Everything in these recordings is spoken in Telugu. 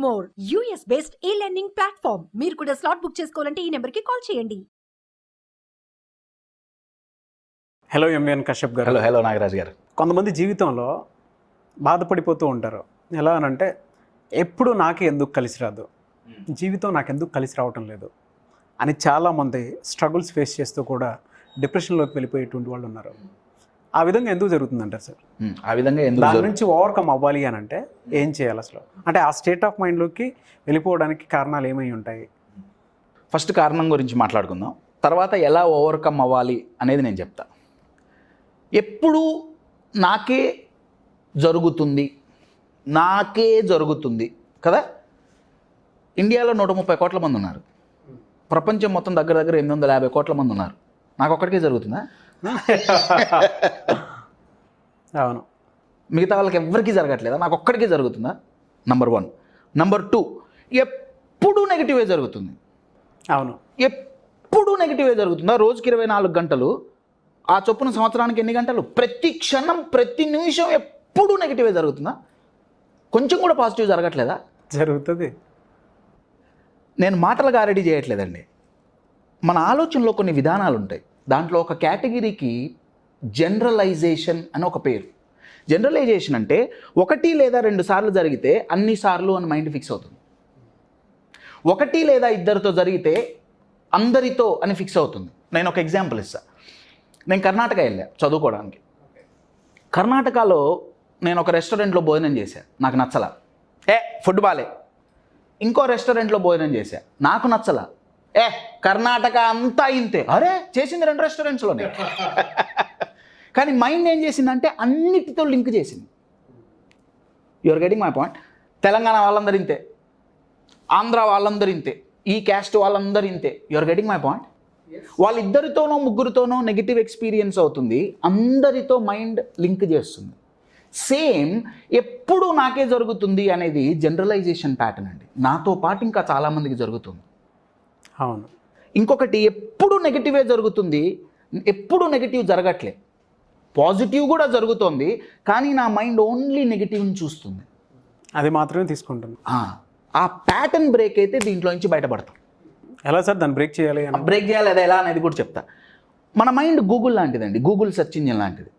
మోర్ యూఎస్ బేస్డ్ ఈ లెర్నింగ్ ప్లాట్ఫామ్. మీరు కూడా స్లాట్ బుక్ చేసుకోవాలంటే ఈ నెంబర్కి కాల్ చేయండి. హలో ఎంవిఎన్ కశ్యప్ గారు. హలో నాగరాజ్ గారు. కొంతమంది జీవితంలో బాధపడిపోతూ ఉంటారు. ఎలా అనంటే ఎప్పుడు నాకే ఎందుకు కలిసి రాదు, జీవితం నాకెందుకు కలిసి రావటం లేదు అని చాలామంది స్ట్రగుల్స్ ఫేస్ చేస్తూ కూడా డిప్రెషన్లోకి వెళ్ళిపోయేటువంటి వాళ్ళు ఉన్నారు. ఆ విధంగా ఎందుకు జరుగుతుందంటారు సార్? ఆ విధంగా దాని నుంచి ఓవర్కమ్ అవ్వాలి అని అంటే ఏం చేయాలి అసలు? అంటే ఆ స్టేట్ ఆఫ్ మైండ్లోకి వెళ్ళిపోవడానికి కారణాలు ఏమై ఉంటాయి? ఫస్ట్ కారణం గురించి మాట్లాడుకుందాం, తర్వాత ఎలా ఓవర్కమ్ అవ్వాలి అనేది నేను చెప్తా. ఎప్పుడు నాకే జరుగుతుంది కదా. ఇండియాలో 130 కోట్ల మంది ఉన్నారు, ప్రపంచం మొత్తం దగ్గర 850 కోట్ల మంది ఉన్నారు. నాకు ఒక్కడికే జరుగుతుందా? అవును. మిగతా వాళ్ళకి ఎవరికీ జరగట్లేదా? నాకు ఒక్కడికే జరుగుతుందా? నంబర్ 1. నంబర్ 2, ఎప్పుడు నెగిటివే జరుగుతుంది. అవును, ఎప్పుడు నెగిటివే జరుగుతుందా? రోజుకి 24 గంటలు, ఆ చొప్పున సంవత్సరానికి ఎన్ని గంటలు? ప్రతి క్షణం ప్రతి నిమిషం ఎప్పుడు నెగిటివే జరుగుతుందా? కొంచెం కూడా పాజిటివ్ జరగట్లేదా? జరుగుతుంది. నేను మాటలుగా రెడీ చేయట్లేదండి. మన ఆలోచనలో కొన్ని విధానాలు ఉంటాయి. దాంట్లో ఒక కేటగిరీకి జనరలైజేషన్ అని ఒక పేరు. జనరలైజేషన్ అంటే 1 లేదా 2 సార్లు జరిగితే అన్ని సార్లు అని మైండ్ ఫిక్స్ అవుతుంది. 1 లేదా 2 జరిగితే అందరితో అని ఫిక్స్ అవుతుంది. నేను ఒక ఎగ్జాంపుల్ ఇస్తాను. నేను కర్ణాటక వెళ్ళా చదువుకోవడానికి. కర్ణాటకలో నేను ఒక రెస్టారెంట్లో భోజనం చేశాను, నాకు నచ్చలా. ఫుడ్ బాలే. ఇంకో రెస్టారెంట్లో భోజనం చేశా, నాకు నచ్చలా. కర్ణాటక అంతా ఇంతే. అరే చేసింది 2 రెస్టారెంట్స్లోనే. కానీ మైండ్ ఏం చేసిందంటే అన్నిటితో లింక్ చేసింది. Your getting my point. Telangana వాళ్ళందరూ ఇంతే, ఆంధ్ర వాళ్ళందరూ ఇంతే, ఈ క్యాస్ట్ వాళ్ళందరూ ఇంతే. Your getting my point. వాళ్ళిద్దరితోనో ముగ్గురితోనో నెగిటివ్ ఎక్స్పీరియన్స్ అవుతుంది, అందరితో మైండ్ లింక్ చేస్తుంది. సేమ్ ఎప్పుడు నాకే జరుగుతుంది అనేది జనరలైజేషన్ ప్యాటర్న్ అండి. నాతో పాటు ఇంకా చాలామందికి జరుగుతుంది. అవును. ఇంకొకటి, ఎప్పుడు నెగిటివే జరుగుతుంది, ఎప్పుడు నెగిటివ్ జరగట్లే, పాజిటివ్ కూడా జరుగుతుంది, కానీ నా మైండ్ ఓన్లీ నెగిటివ్ని చూస్తుంది, అది మాత్రమే తీసుకుంటుంది. ఆ ప్యాటర్న్ బ్రేక్ అయితే దీంట్లో నుంచి బయటపడతాం. ఎలా సార్ దాన్ని బ్రేక్ చేయాలి? బ్రేక్ చేయాలి, అది ఎలా అనేది కూడా చెప్తా. మన మైండ్ గూగుల్ లాంటిదండి, గూగుల్ సెర్చ్ ఇంజిన్ లాంటిది.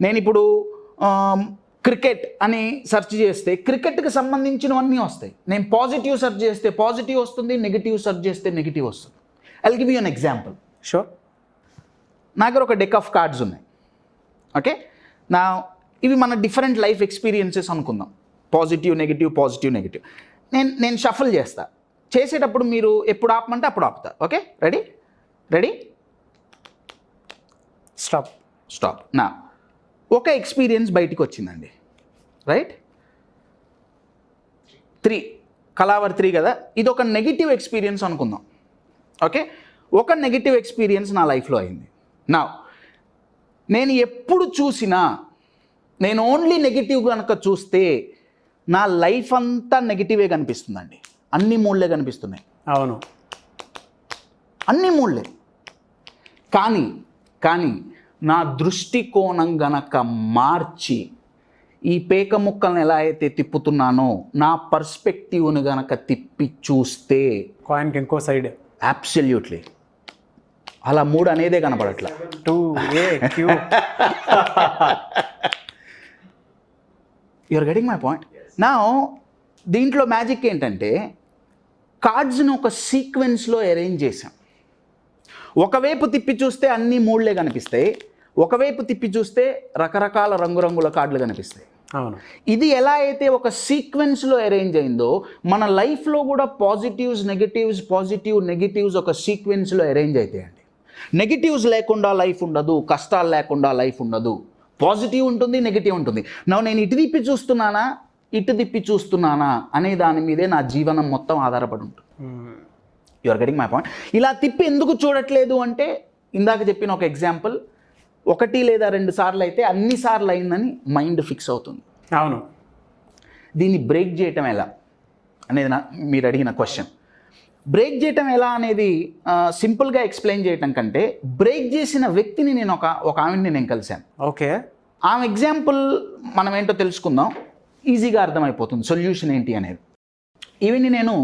నేను ఇప్పుడు క్రికెట్ అని సెర్చ్ చేస్తే క్రికెట్కి సంబంధించినవన్నీ వస్తాయి. నేను పాజిటివ్ సెర్చ్ చేస్తే పాజిటివ్ వస్తుంది, నెగిటివ్ సెర్చ్ చేస్తే నెగిటివ్ వస్తుంది. I'll give you an example. Sure. నా దగ్గర ఒక డెక్ ఆఫ్ కార్డ్స్ ఉన్నాయి. ఓకే, ఇవి మన డిఫరెంట్ లైఫ్ ఎక్స్పీరియన్సెస్ అనుకుందాం. Positive negative. నేను షఫల్ చేస్తా. చేసేటప్పుడు మీరు ఎప్పుడు ఆపమంటే అప్పుడు ఆపుతా. Okay, ready stop. నా ఒక ఎక్స్పీరియన్స్ బయటికి వచ్చిందండి, రైట్? 3 కలావర్ 3 కదా. ఇది ఒక నెగిటివ్ ఎక్స్పీరియన్స్ అనుకుందాం. ఓకే, ఒక నెగిటివ్ ఎక్స్పీరియన్స్ నా లైఫ్లో అయింది. నేను ఎప్పుడు చూసినా, నేను ఓన్లీ నెగిటివ్ కనుక చూస్తే నా లైఫ్ అంతా నెగిటివే కనిపిస్తుందండి. అన్ని మూళ్ళే కనిపిస్తున్నాయి. అవును, అన్ని మూళ్ళే. కానీ నా దృష్టికోణం గనక మార్చి ఈ పేక ముక్కలను ఎలా అయితే తిప్పుతున్నానో నా పర్స్పెక్టివ్ను గనక తిప్పి చూస్తే కాయిన్కి ఇంకో సైడ్. అబ్సల్యూట్లీ. అలా 3 అనేదే కనపడట్లా. 2AQ. You're getting my point. నా దీంట్లో మ్యాజిక్ ఏంటంటే కార్డ్స్ని ఒక సీక్వెన్స్లో అరేంజ్ చేశాం. ఒకవైపు తిప్పి చూస్తే అన్ని మూళ్ళే కనిపిస్తాయి, ఒకవైపు తిప్పి చూస్తే రకరకాల రంగురంగుల కార్డులు కనిపిస్తాయి. అవును. ఇది ఎలా అయితే ఒక సీక్వెన్స్లో అరేంజ్ అయిందో మన లైఫ్లో కూడా పాజిటివ్ నెగిటివ్స్ ఒక సీక్వెన్స్లో అరేంజ్ అవుతాయండి. నెగిటివ్స్ లేకుండా లైఫ్ ఉండదు, కష్టాలు లేకుండా లైఫ్ ఉండదు. పాజిటివ్ ఉంటుంది, నెగిటివ్ ఉంటుంది. నేను ఇటు తిప్పి చూస్తున్నానా అనే దాని మీదే నా జీవనం మొత్తం ఆధారపడి ఉంటుంది. You're getting my point. ఇలా తిప్పి ఎందుకు చూడట్లేదు అంటే ఇందాక చెప్పిన ఒక ఎగ్జాంపుల్, 1 లేదా 2 సార్లు అయితే అన్ని సార్లు అయిందని మైండ్ ఫిక్స్ అవుతుంది. అవును. దీన్ని బ్రేక్ చేయటం ఎలా అనేది మీరు అడిగిన క్వశ్చన్. బ్రేక్ చేయటం ఎలా అనేది సింపుల్గా ఎక్స్ప్లెయిన్ చేయటం కంటే బ్రేక్ చేసిన వ్యక్తిని నేను ఒక ఆమెని నేను కలిశాను. ఓకే, ఆమె ఎగ్జాంపుల్ మనం ఏంటో తెలుసుకుందాం, ఈజీగా అర్థమైపోతుంది సొల్యూషన్ ఏంటి అనేది. ఈవిని నేను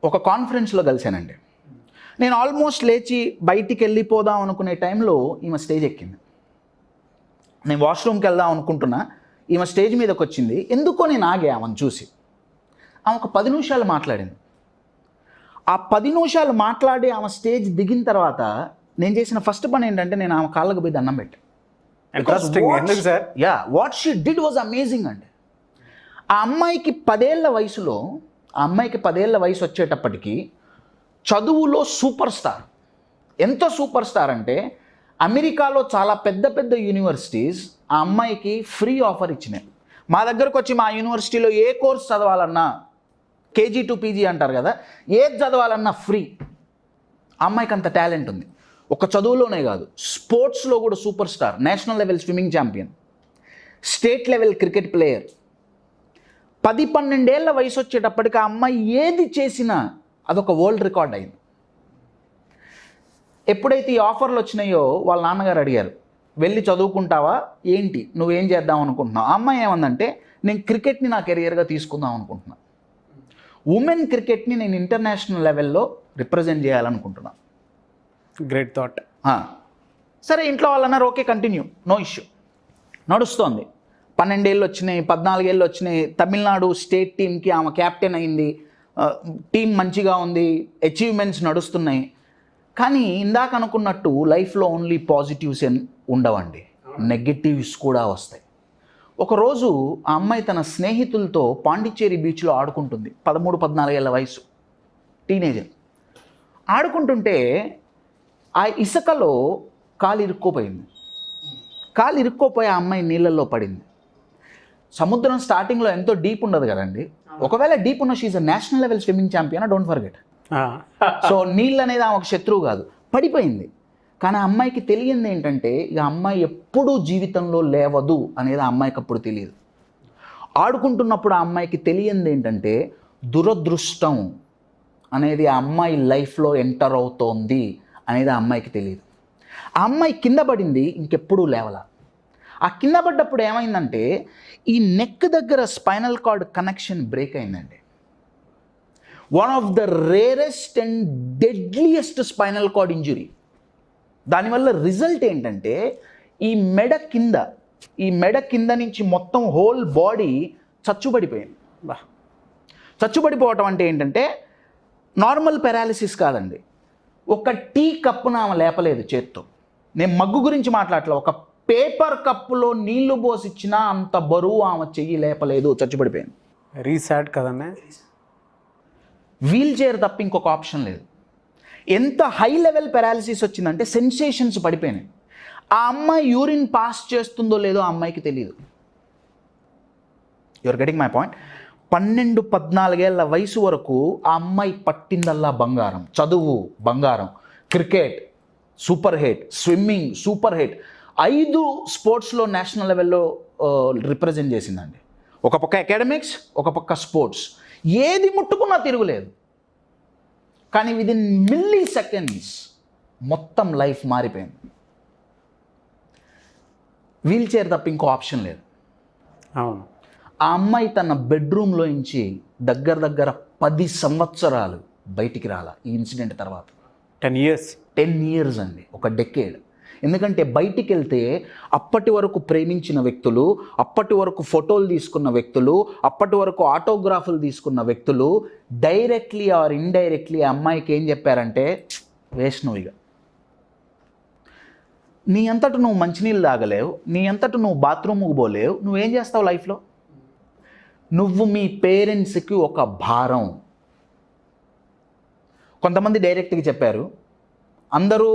ఒక కాన్ఫరెన్స్లో కలిశానండి. నేను ఆల్మోస్ట్ లేచి బయటికి వెళ్ళిపోదాం అనుకునే టైంలో ఈమె స్టేజ్ ఎక్కింది. నేను వాష్రూమ్కి వెళ్దాం అనుకుంటున్నా, ఈమె స్టేజ్ మీదకి వచ్చింది. ఎందుకో నేను ఆగే ఆమెను చూసి. ఆమె ఒక 10 నిమిషాలు మాట్లాడింది. ఆ 10 నిమిషాలు మాట్లాడి ఆమె స్టేజ్ దిగిన తర్వాత నేను చేసిన ఫస్ట్ పని ఏంటంటే నేను ఆమె కాళ్ళకు పోయి దండం పెట్టాను. ఇంట్రెస్టింగ్. ఎందుకు sir? What she did was amazing అండి. ఆ అమ్మాయికి 10 ఏళ్ల వయసులో, ఆ అమ్మాయికి 10 ఏళ్ల వయసు వచ్చేటప్పటికి చదువులో సూపర్ స్టార్. ఎంత సూపర్ స్టార్ అంటే అమెరికాలో చాలా పెద్ద పెద్ద యూనివర్సిటీస్ ఆ అమ్మాయికి ఫ్రీ ఆఫర్ ఇచ్చినాయి. మా దగ్గరకు వచ్చి మా యూనివర్సిటీలో ఏ కోర్స్ చదవాలన్నా, కేజీ టు పీజీ అంటారు కదా, ఏది చదవాలన్నా ఫ్రీ. ఆ అమ్మాయికి అంత టాలెంట్ ఉంది. ఒక చదువులోనే కాదు, స్పోర్ట్స్లో కూడా super star. National level swimming champion, state level cricket player. 10-12 ఏళ్ల వయసు వచ్చేటప్పటికి ఆ అమ్మాయి ఏది చేసినా అదొక వరల్డ్ రికార్డ్ అయింది. ఎప్పుడైతే ఈ ఆఫర్లు వచ్చినాయో వాళ్ళ నాన్నగారు అడిగారు, వెళ్ళి చదువుకుంటావా ఏంటి, నువ్వేం చేద్దాం అనుకుంటున్నావు? ఆ అమ్మాయి ఏమందంటే, నేను క్రికెట్ని నా కెరియర్గా తీసుకుందాం అనుకుంటున్నాను. ఉమెన్ క్రికెట్ని నేను ఇంటర్నేషనల్ లెవెల్లో రిప్రజెంట్ చేయాలనుకుంటున్నాను. Great thought. సరే, ఇంట్లో వాళ్ళు అన్నారు ఓకే కంటిన్యూ, నో ఇష్యూ. నడుస్తోంది. 12 ఏళ్ళు వచ్చినాయి, 14 ఏళ్ళు వచ్చినాయి. తమిళనాడు స్టేట్ టీంకి ఆమె క్యాప్టెన్ అయింది. టీం మంచిగా ఉంది, అచీవ్మెంట్స్ నడుస్తున్నాయి. కానీ ఇందాక అనుకున్నట్టు లైఫ్లో ఓన్లీ పాజిటివ్స్ ఉండవండి, నెగటివ్స్ కూడా వస్తాయి. ఒకరోజు ఆ అమ్మాయి తన స్నేహితులతో పాండిచ్చేరి బీచ్లో ఆడుకుంటుంది. 13-14 ఏళ్ళ వయసు, టీనేజర్. ఆడుకుంటుంటే ఆ ఇసుకలో కాలు ఇరుక్కోపోయింది. కాలు ఇరుక్కోపోయి ఆ అమ్మాయి నీళ్ళల్లో పడింది. సముద్రం స్టార్టింగ్లో ఎంతో డీప్ ఉండదు కదండి. ఒకవేళ డీప్ ఉన్న she a national level swimming champion, don't forget. So నీళ్ళు అనేది ఆమె ఒక శత్రువు కాదు. పడిపోయింది. కానీ ఆ అమ్మాయికి తెలియంది ఏంటంటే, ఇక అమ్మాయి ఎప్పుడూ జీవితంలో లేవదు అనేది ఆ అమ్మాయికి అప్పుడు తెలియదు. ఆడుకుంటున్నప్పుడు ఆ అమ్మాయికి తెలియంది ఏంటంటే, దురదృష్టం అనేది ఆ అమ్మాయి లైఫ్లో ఎంటర్ అవుతోంది అనేది ఆ అమ్మాయికి తెలియదు. ఆ అమ్మాయి కింద పడింది, ఇంకెప్పుడూ లేవల. ఆ కింద పడ్డప్పుడు ఏమైందంటే, ఈ నెక్ దగ్గర స్పైనల్ కార్డ్ కనెక్షన్ బ్రేక్ అయిందండి. One of the rarest and deadliest spinal cord injury. దానివల్ల రిజల్ట్ ఏంటంటే, ఈ మెడ కింద నుంచి మొత్తం హోల్ బాడీ చచ్చుబడిపోయింది. చచ్చుబడిపోవటం అంటే ఏంటంటే, నార్మల్ పెరాలిసిస్ కాదండి. ఒక టీ కప్పును ఆమె లేపలేదు చేత్తో. నేను మగ్గు గురించి మాట్లాడలే, ఒక పేపర్ కప్పులో నీళ్లు పోసిచ్చినా అంత బరువు ఆమె చెయ్యి లేపలేదు, చచ్చుబడిపోయింది. వెరీ సాడ్ కదన్నా. వీల్ చైర్ తప్ప ఇంకొక ఆప్షన్ లేదు. ఎంత హై లెవెల్ పెరాలిసిస్ వచ్చిందంటే సెన్సేషన్స్ పడిపోయినాయి. ఆ అమ్మాయి యూరిన్ పాస్ చేస్తుందో లేదో ఆ అమ్మాయికి తెలియదు. Your getting my point. 12-14 ఏళ్ల వయసు వరకు ఆ అమ్మాయి పట్టిందల్లా బంగారం. చదువు బంగారం, cricket super hit, swimming super hit, 5 స్పోర్ట్స్లో నేషనల్ లెవెల్లో రిప్రజెంట్ చేసిందండి. ఒక పక్క అకాడమిక్స్, ఒక పక్క స్పోర్ట్స్, ఏది ముట్టుకున్నా తిరుగులేదు. కానీ విదిన్ మిల్లీ సెకండ్స్ మొత్తం లైఫ్ మారిపోయింది. వీల్ చైర్ తప్ప ఇంకో ఆప్షన్ లేదు. అవును. ఆ అమ్మాయి తన బెడ్రూమ్లో నుంచి దగ్గర 10 సంవత్సరాలు బయటికి రాల ఈ ఇన్సిడెంట్ తర్వాత. 10 years అండి, ఒక డెకేడ్. ఎందుకంటే బయటికి వెళ్తే అప్పటి వరకు ప్రేమించిన వ్యక్తులు, అప్పటి వరకు ఫోటోలు తీసుకున్న వ్యక్తులు, అప్పటి వరకు ఆటోగ్రాఫ్లు తీసుకున్న వ్యక్తులు డైరెక్ట్లీ ఆర్ ఇండైరెక్ట్లీ ఆ అమ్మాయికి ఏం చెప్పారంటే, వేష్ణవిగా నీ అంతట నువ్వు మంచినీళ్ళు తాగలేవు, నీ అంతట నువ్వు బాత్రూమ్కి పోలేవు, నువ్వేం చేస్తావు లైఫ్లో? నువ్వు మీ పేరెంట్స్కి ఒక భారం. కొంతమంది డైరెక్ట్గా చెప్పారు, అందరూ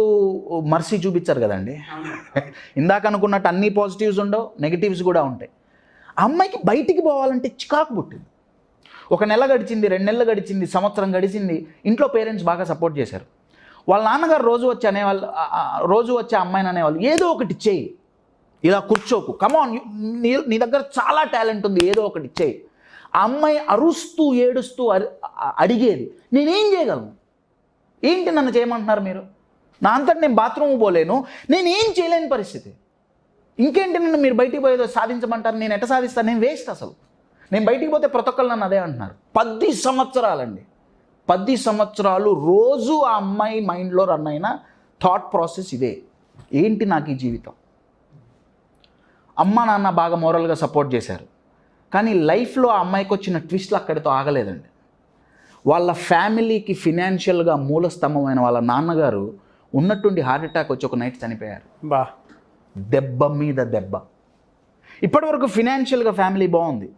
మర్సీ చూపించారు కదండి. ఇందాక అనుకున్నట్టు అన్ని పాజిటివ్స్ ఉండవు, నెగిటివ్స్ కూడా ఉంటాయి. ఆ అమ్మాయికి బయటికి పోవాలంటే చికాకు పుట్టింది. 1 నెల గడిచింది, 2 నెలలు గడిచింది, సంవత్సరం గడిచింది. ఇంట్లో పేరెంట్స్ బాగా సపోర్ట్ చేశారు. వాళ్ళ నాన్నగారు రోజు వచ్చి అమ్మాయిని అనేవాళ్ళు, ఏదో ఒకటి చేయి, ఇలా కూర్చోకు, కమాన్, నీ దగ్గర చాలా టాలెంట్ ఉంది, ఏదో ఒకటి చేయి. ఆ అమ్మాయి అరుస్తూ ఏడుస్తూ అడిగేది, నేనేం చేయగలను, ఏంటి నన్ను చేయమంటున్నారు మీరు, నా అంతటి నేను బాత్రూమ్ పోలేను, నేనేం చేయలేని పరిస్థితి, ఇంకేంటి నన్ను మీరు బయటికి పోయేదో సాధించమంటారు, నేను ఎట్ట సాధిస్తాను, నేను వేస్ట్, అసలు నేను బయటికి పోతే ప్రతి ఒక్కళ్ళు నన్ను అదే అంటున్నారు. 10 సంవత్సరాలండి, 10 సంవత్సరాలు రోజు ఆ అమ్మాయి మైండ్లో రన్ అయిన థాట్ ప్రాసెస్ ఇదే, ఏంటి నాకు ఈ జీవితం. అమ్మ నాన్న బాగా మోరల్గా సపోర్ట్ చేశారు, కానీ లైఫ్లో ఆ అమ్మాయికి వచ్చిన ట్విస్ట్లు అక్కడితో ఆగలేదండి. వాళ్ళ ఫ్యామిలీకి ఫినాన్షియల్గా మూలస్తంభమైన వాళ్ళ నాన్నగారు ఉన్నట్టుండి హార్ట్ అటాక్ వచ్చి ఒక నైట్ చనిపోయారు. బా, దెబ్బ మీద దెబ్బ. ఇప్పటివరకు ఫినాన్షియల్గా ఫ్యామిలీ బాగుంది,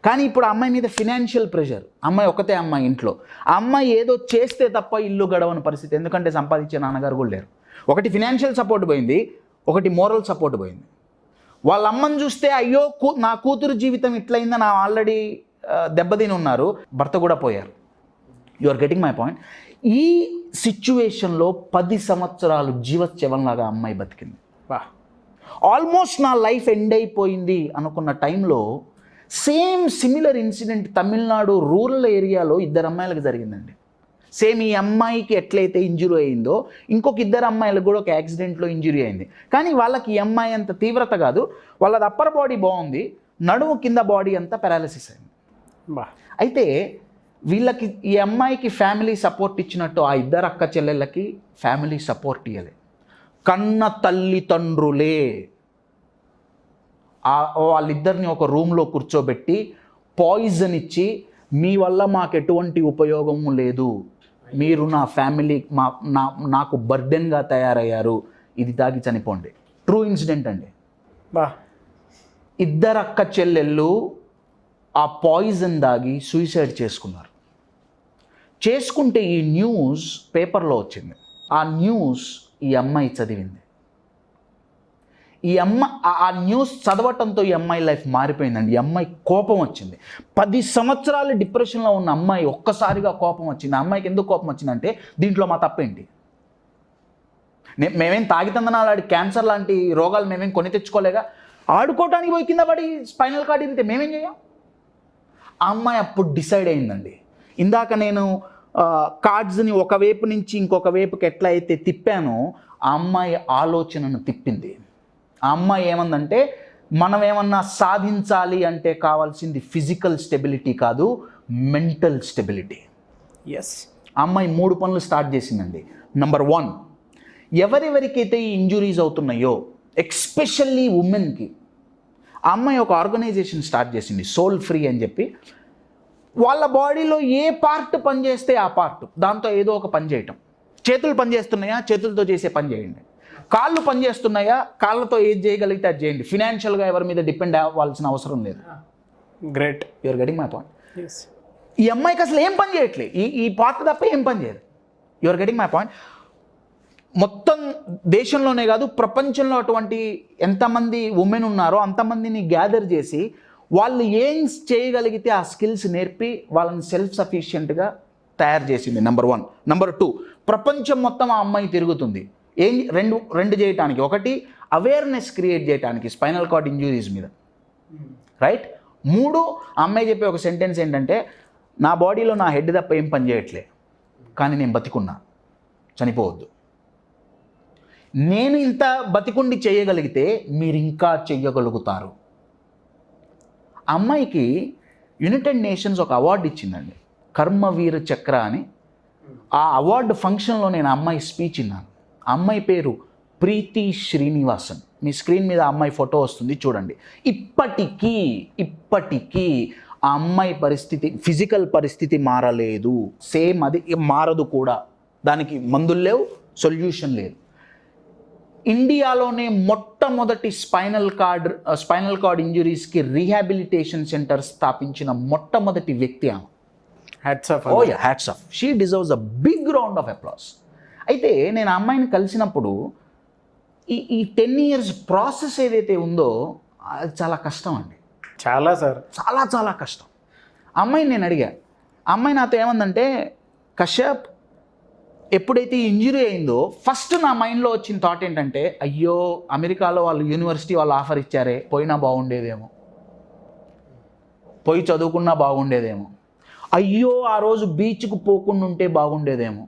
కానీ ఇప్పుడు ఆ అమ్మాయి మీద ఫినాన్షియల్ ప్రెషర్. అమ్మాయి ఒకతే అమ్మాయి ఇంట్లో, ఆ అమ్మాయి ఏదో చేస్తే తప్ప ఇల్లు గడవని పరిస్థితి, ఎందుకంటే సంపాదించే నాన్నగారు కూడా లేరు. ఒకటి ఫినాన్షియల్ సపోర్ట్ పోయింది, ఒకటి మోరల్ సపోర్ట్ పోయింది. వాళ్ళ అమ్మని చూస్తే అయ్యో నా కూతురు జీవితం ఇట్లయిందని నా ఆల్రెడీ దెబ్బతిని ఉన్నారు, భర్త కూడా పోయారు. You are getting my point. ఈ సిచ్యువేషన్లో 10 సంవత్సరాలు జీవత్యవంలాగా అమ్మాయి బతికింది. బా, ఆల్మోస్ట్ నా లైఫ్ ఎండ్ అయిపోయింది అనుకున్న టైంలో same similar incident Tamil Nadu rural ఏరియాలో 2 అమ్మాయిలకు జరిగిందండి. సేమ్ ఈ అమ్మాయికి ఎట్లయితే ఇంజురీ అయిందో ఇంకొక 2 అమ్మాయిలకు కూడా ఒక యాక్సిడెంట్లో ఇంజురీ అయింది. కానీ వాళ్ళకి ఈ అమ్మాయి అంత తీవ్రత కాదు, వాళ్ళది అప్పర్ బాడీ బాగుంది, నడుము కింద బాడీ అంతా పారాలిసిస్ అయింది. బా, అయితే వీళ్ళకి ఈ అమ్మాయికి ఫ్యామిలీ సపోర్ట్ ఇచ్చినట్టు ఆ 2 అక్క చెల్లెళ్ళకి ఫ్యామిలీ సపోర్ట్ ఇవ్వలే. కన్న తల్లిదండ్రులే వాళ్ళిద్దరిని ఒక రూమ్లో కూర్చోబెట్టి పాయిజన్ ఇచ్చి, మీ వల్ల మాకు ఎటువంటి ఉపయోగము లేదు, మీరు నా ఫ్యామిలీ నాకు బర్డెన్గా తయారయ్యారు, ఇది తాగి చనిపోండి. ట్రూ ఇన్సిడెంట్ అండి. బా, 2 అక్క చెల్లెళ్ళు ఆ పాయిజన్ దాగి సూసైడ్ చేసుకున్నారు. చేసుకుంటే ఈ న్యూస్ పేపర్లో వచ్చింది. ఆ న్యూస్ ఈ అమ్మాయి చదివింది. ఆ న్యూస్ చదవటంతో ఈ అమ్మాయి లైఫ్ మారిపోయిందండి. ఈ అమ్మాయి కోపం వచ్చింది. 10 సంవత్సరాలు డిప్రెషన్లో ఉన్న అమ్మాయి ఒక్కసారిగా కోపం వచ్చింది. ఆ అమ్మాయికి ఎందుకు కోపం వచ్చిందంటే, దీంట్లో మా తప్పేంటి, మేమేం తాగితందనాలు ఆడి క్యాన్సర్ లాంటి రోగాలు మేమేం కొని తెచ్చుకోలేగా, ఆడుకోవటానికి పోయి కింద పడి స్పైనల్ కార్డ్ ఇరిగితే మేమేం చేయం. ఆ అమ్మాయి అప్పుడు డిసైడ్ అయిందండి. ఇందాక నేను కార్డ్స్ని ఒకవైపు నుంచి ఇంకొక వైపుకి ఎట్లా అయితే తిప్పానో ఆ అమ్మాయి ఆలోచనను తిప్పింది. ఆ అమ్మాయి ఏమందంటే, మనం ఏమన్నా సాధించాలి అంటే కావాల్సింది ఫిజికల్ స్టెబిలిటీ కాదు, మెంటల్ స్టెబిలిటీ. ఎస్. ఆ అమ్మాయి 3 పనులు స్టార్ట్ చేసిందండి. నెంబర్ 1, ఎవరెవరికైతే ఈ ఇంజురీస్ అవుతున్నాయో ఎక్స్పెషల్లీ ఉమెన్కి, ఆ అమ్మాయి ఒక ఆర్గనైజేషన్ స్టార్ట్ చేసింది, సోల్ ఫ్రీ అని చెప్పి. వాళ్ళ బాడీలో ఏ పార్ట్ పనిచేస్తే ఆ పార్ట్, దాంతో ఏదో ఒక పని చేయటం. చేతులు పనిచేస్తున్నాయా, చేతులతో చేసే పని చేయండి. కాళ్ళు పనిచేస్తున్నాయా, కాళ్ళతో ఏది చేయగలిగితే అది చేయండి. ఫినాన్షియల్గా ఎవరి మీద డిపెండ్ అవ్వాల్సిన అవసరం లేదు. Great. You're getting my point. Yes. ఈ అమ్మాయికి అసలు ఏం పని చేయట్లేదు, ఈ పార్ట్ తప్ప ఏం పని చేయదు. You're getting my point. మొత్తం దేశంలోనే కాదు, ప్రపంచంలో అటువంటి ఎంతమంది ఉమెన్ ఉన్నారో అంతమందిని గ్యాదర్ చేసి వాళ్ళు ఏం చేయగలిగితే ఆ స్కిల్స్ నేర్పి వాళ్ళని సెల్ఫ్ సఫిషియెంట్గా తయారు చేసింది. నెంబర్ 1. నెంబర్ 2, ప్రపంచం మొత్తం ఆ అమ్మాయి తిరుగుతుంది. రెండు చేయటానికి. ఒకటి, అవేర్నెస్ క్రియేట్ చేయడానికి స్పైనల్ కార్డ్ ఇంజురీస్ మీద, రైట్. 3, ఆ అమ్మాయి చెప్పే ఒక సెంటెన్స్ ఏంటంటే, నా బాడీలో నా హెడ్ తప్ప ఏం పని చేయట్లే, కానీ నేను బతికున్నా, చనిపోవద్దు. నేను ఇంత బతికుండి చేయగలిగితే మీరు ఇంకా చెయ్యగలుగుతారు. అమ్మాయికి యునైటెడ్ నేషన్స్ ఒక అవార్డు ఇచ్చిందండి, కర్మవీర చక్ర అని. ఆ అవార్డు ఫంక్షన్లో నేను అమ్మాయి స్పీచ్ విన్నాను. ఆ అమ్మాయి పేరు ప్రీతి శ్రీనివాసన్. మీ స్క్రీన్ మీద అమ్మాయి ఫోటో వస్తుంది చూడండి. ఇప్పటికీ ఆ అమ్మాయి పరిస్థితి, ఫిజికల్ పరిస్థితి మారలేదు. సేమ్ అది మారదు కూడా. దానికి మందులు లేవు, సొల్యూషన్ లేదు. ఇండియాలోనే మొట్టమొదటి స్పైనల్ కార్డ్ ఇంజురీస్కి రీహాబిలిటేషన్ సెంటర్ స్థాపించిన మొట్టమొదటి వ్యక్తి ఆమె. Hats off. Oh yeah, hats off. She deserves a big round of applause. అయితే నేను ఆ అమ్మాయిని కలిసినప్పుడు ఈ 10 years ప్రాసెస్ ఏదైతే ఉందో అది చాలా కష్టం అండి. చాలా సార్, చాలా కష్టం. ఆ అమ్మాయిని నేను అడిగా. ఆ అమ్మాయి నాతో ఏమందంటే, కశ్యప్, ఎప్పుడైతే ఇంజురీ అయిందో ఫస్ట్ నా మైండ్లో వచ్చిన థాట్ ఏంటంటే, అయ్యో అమెరికాలో వాళ్ళు యూనివర్సిటీ వాళ్ళు ఆఫర్ ఇచ్చారే, పోయినా బాగుండేదేమో, పోయి చదువుకున్నా బాగుండేదేమో, అయ్యో ఆ రోజు బీచ్కు పోకుండా ఉంటే బాగుండేదేమో.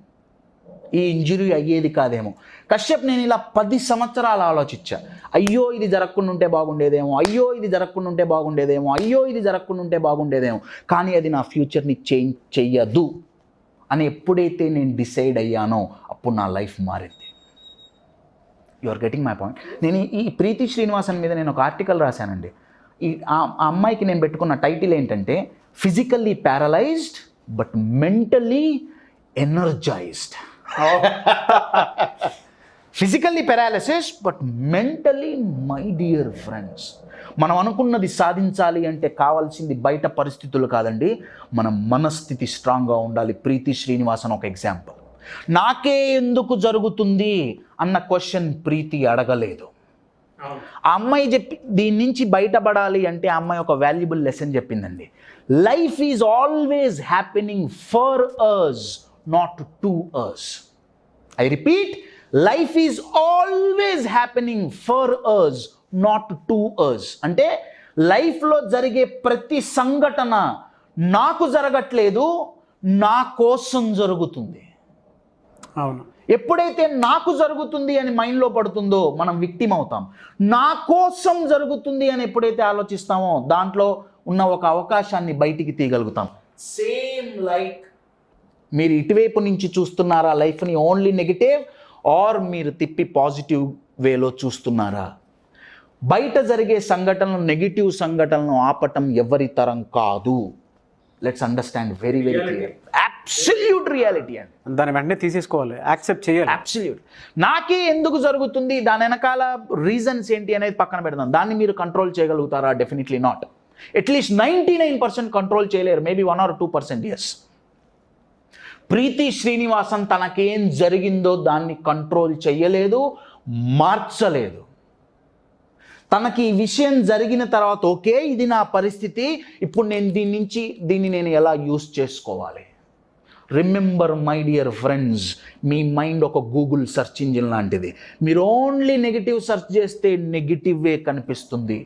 ఈ ఇంజురీ అయ్యేది కాదేమో. కశ్యప్ నేను ఇలా 10 సంవత్సరాలు ఆలోచించా, అయ్యో ఇది జరగకుండా ఉంటే బాగుండేదేమో, అయ్యో ఇది జరగకుండా ఉంటే బాగుండేదేమో, అయ్యో ఇది జరగకుండా ఉంటే బాగుండేదేమో, కానీ అది నా ఫ్యూచర్ని చేంజ్ చెయ్యదు అని ఎప్పుడైతే నేను డిసైడ్ అయ్యానో అప్పుడు నా లైఫ్ మారింది. You are getting my point. నేను ఈ ప్రీతి శ్రీనివాసన్ మీద నేను ఒక ఆర్టికల్ రాశానండి. ఆ అమ్మాయికి నేను పెట్టుకున్న టైటిల్ ఏంటంటే physically paralysed but mentally energised. Physically paralysis but mentally, my dear friends, మనం అనుకున్నది సాధించాలి అంటే కావాల్సింది బయట పరిస్థితులు కాదండి, మన మనస్థితి స్ట్రాంగ్గా ఉండాలి. ప్రీతి శ్రీనివాసన్ ఒక ఎగ్జాంపుల్. నాకే ఎందుకు జరుగుతుంది అన్న క్వశ్చన్ ప్రీతి అడగలేదు. ఆ అమ్మాయి దీని నుంచి బయటపడాలి అంటే ఆ అమ్మాయి ఒక వాల్యుబుల్ లెసన్ చెప్పిందండి. Life is always happening for us, not to us. I repeat, life is always happening for us, not to us. అంటే లైఫ్లో జరిగే ప్రతి సంఘటన నాకు జరగట్లేదు, నా కోసం జరుగుతుంది. అవును. ఎప్పుడైతే నాకు జరుగుతుంది అని మైండ్లో పడుతుందో మనం విక్టిమ్ అవుతాం. నా కోసం జరుగుతుంది అని ఎప్పుడైతే ఆలోచిస్తామో దాంట్లో ఉన్న ఒక అవకాశాన్ని బయటికి తీయగలుగుతాం. సేమ్ లైక్ మీరు ఇటువైపు నుంచి చూస్తున్నారా లైఫ్ని ఓన్లీ నెగిటివ్, ఆర్ మీరు తిప్పి పాజిటివ్ వేలో చూస్తున్నారా? బయట జరిగే సంఘటనలు, నెగిటివ్ సంఘటనలను ఆపటం ఎవరి తరం కాదు. Let's understand very very clear. Absolute reality అండి. దాన్ని వెంటనే తీసేసుకోవాలి, యాక్సెప్ట్ చేయాలి. అబ్సల్యూట్. నాకే ఎందుకు జరుగుతుంది, దాని వెనకాల రీజన్స్ ఏంటి అనేది పక్కన పెడదాం. దాన్ని మీరు కంట్రోల్ చేయగలుగుతారా? Definitely not. అట్లీస్ట్ 99% కంట్రోల్ చేయలేరు, మేబీ 1 or 2% ఎస్. ప్రీతి శ్రీనివాసన్ తనకేం జరిగిందో దాన్ని కంట్రోల్ చేయలేదు, మార్చలేదు. తనకి ఈ విషయం జరిగిన తర్వాత ఓకే ఇది నా పరిస్థితి, ఇప్పుడు నేను దీన్ని నేను ఎలా యూస్ చేసుకోవాలి? Remember my dear friends, me mind ఒక గూగుల్ సెర్చ్ ఇంజిన్ లాంటిది. మీరు ఓన్లీ నెగిటివ్ సెర్చ్ చేస్తే నెగిటివే కనిపిస్తుంది,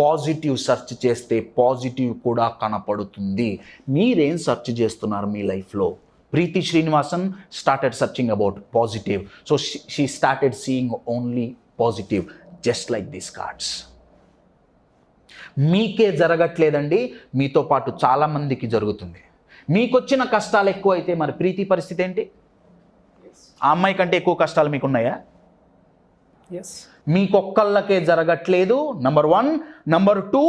పాజిటివ్ సెర్చ్ చేస్తే పాజిటివ్ కూడా కనపడుతుంది. మీరేం సెర్చ్ చేస్తున్నారు మీ లైఫ్లో? ప్రీతి Srinivasan started searching about positive, so she started seeing only positive, just like these cards. మీకే జరగట్లేదండి, మీతో పాటు చాలామందికి జరుగుతుంది. మీకొచ్చిన కష్టాలు ఎక్కువ అయితే మరి ప్రీతి పరిస్థితి ఏంటి? ఆ అమ్మాయి కంటే ఎక్కువ కష్టాలు మీకున్నాయా? ఎస్. మీకొక్కళ్ళకే జరగట్లేదు, నంబర్ 1. నంబర్ 2,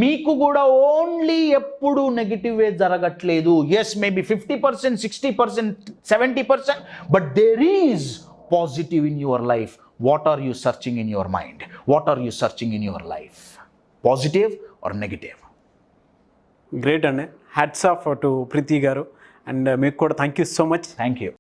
మీకు కూడా ఓన్లీ ఎప్పుడు నెగిటివే జరగట్లేదు. Yes, maybe 50%, 60%, 70%, but there is positive in your life. What are you searching in your mind? What are you searching in your life? Positive or negative? Great అండి. హ్యాట్స్ ఆఫ్ టు ప్రీతి గారు. అండ్ మీకు కూడా thank you so much. Thank you.